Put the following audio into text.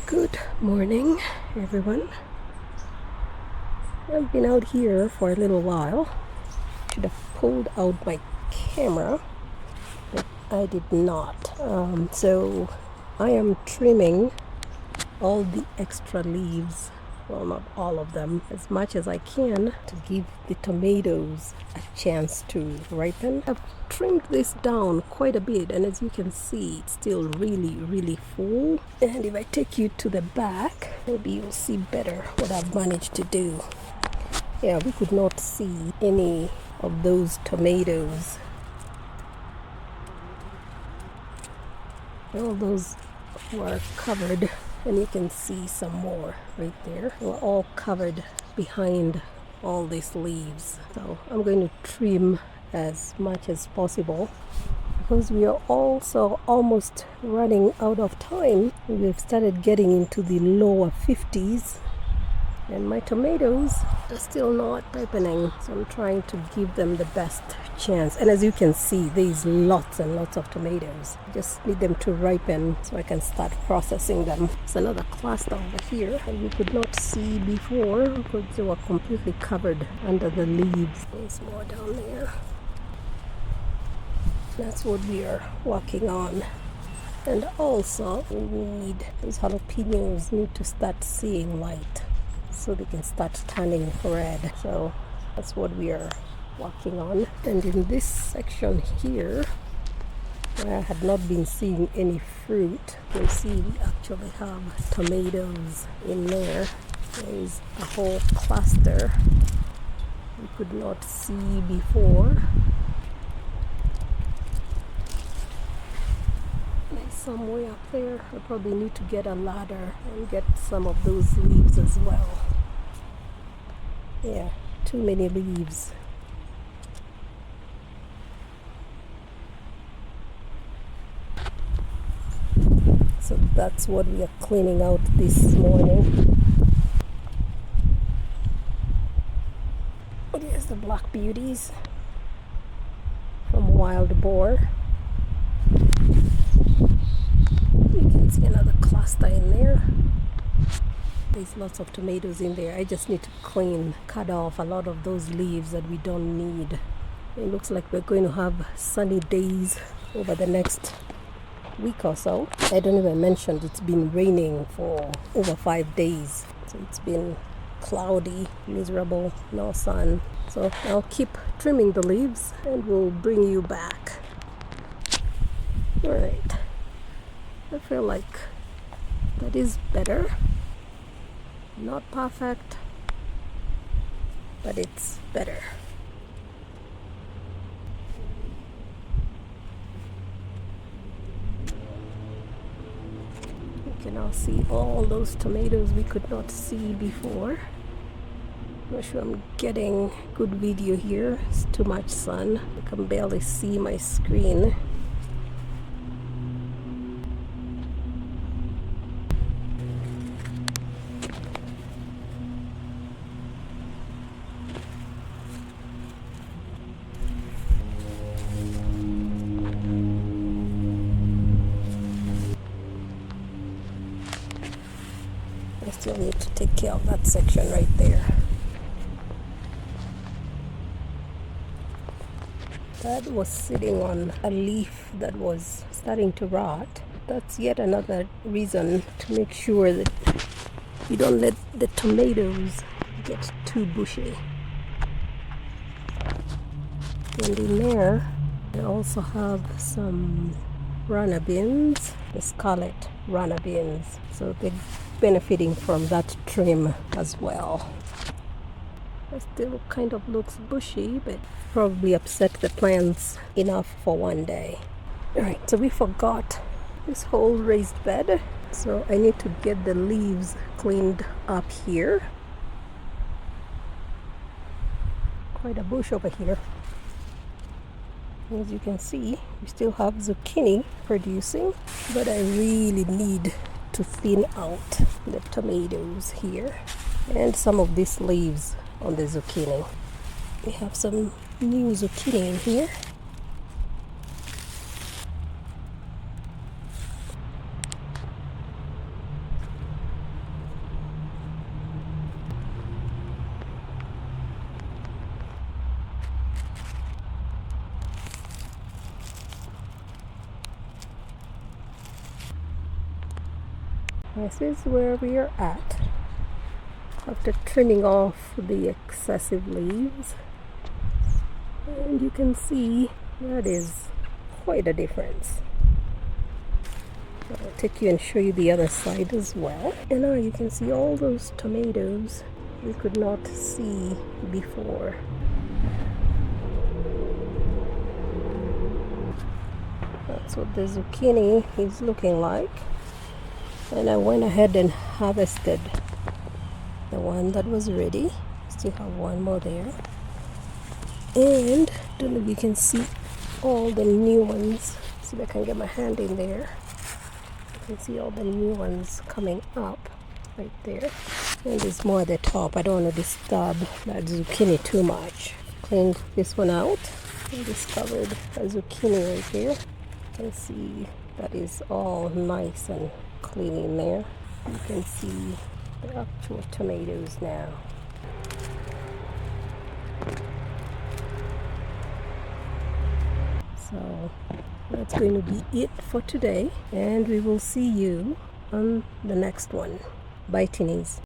Good morning, everyone. I've been out here for a little while. Should have pulled out my camera, but I did not. So I am trimming all the extra leaves, well, not all of them, as much as I can to give the tomatoes a chance to ripen. I've trimmed this down quite a bit, and as you can see, it's still really full. And if I take you to the back, maybe you'll see better what I've managed to do. Yeah, we could not see any of those tomatoes. All those were covered, and you can see some more right there. They were all covered behind all these leaves. So I'm going to trim as much as possible because we are also almost running out of time. We've started getting into the lower 50s, and my tomatoes are still not ripening, so I'm trying to give them the best chance. And as you can see, there's lots and lots of tomatoes. Just need them to ripen so I can start processing them. There's another cluster over here that we could not see before because they were completely covered under the leaves. There's more down there. That's what we are working on. And also, those jalapeños need to start seeing light so they can start turning red. So that's what we are working on. And in this section here, where I had not been seeing any fruit, you can see we actually have tomatoes in there. There is a whole cluster we could not see before. There's some way up there. I probably need to get a ladder and get some of those leaves as well. Yeah, too many leaves. So that's what we are cleaning out this morning. Here's the black beauties from wild boar. You can see another cluster in there. There's lots of tomatoes in there. I just need to cut off a lot of those leaves that we don't need. It looks like we're going to have sunny days over the next week or so. I don't even mention it's been raining for over 5 days. So it's been cloudy, miserable, no sun. So I'll keep trimming the leaves and we'll bring you back. All right. I feel like that is better. Not perfect, but it's better. You can now see all those tomatoes we could not see before. I'm not sure I'm getting good video here. It's too much sun. I can barely see my screen. I still need to take care of that section right there. That was sitting on a leaf that was starting to rot. That's yet another reason to make sure that you don't let the tomatoes get too bushy. And in there, I also have some runner beans, the scarlet runner beans. So they're benefiting from that trim as well. It still kind of looks bushy, but probably upset the plants enough for one day. Alright, so we forgot this whole raised bed. So I need to get the leaves cleaned up here. Quite a bush over here. As you can see, we still have zucchini producing, but I really need to thin out the tomatoes here and some of these leaves on the zucchini. We have some new zucchini in here. This is where we are at after trimming off the excessive leaves, and you can see that is quite a difference. I'll take you and show you the other side as well. And now you can see all those tomatoes we could not see before. That's what the zucchini is looking like. And I went ahead and harvested the one that was ready. Still have one more there. And I don't know if you can see all the new ones. See if I can get my hand in there. You can see all the new ones coming up right there. And there's more at the top. I don't want to disturb that zucchini too much. Cleaned this one out and discovered a zucchini right here. You can see that is all nice and clean in there. You can see the actual tomatoes now. So that's going to be it for today, and we will see you on the next one. Bye, Tinnies.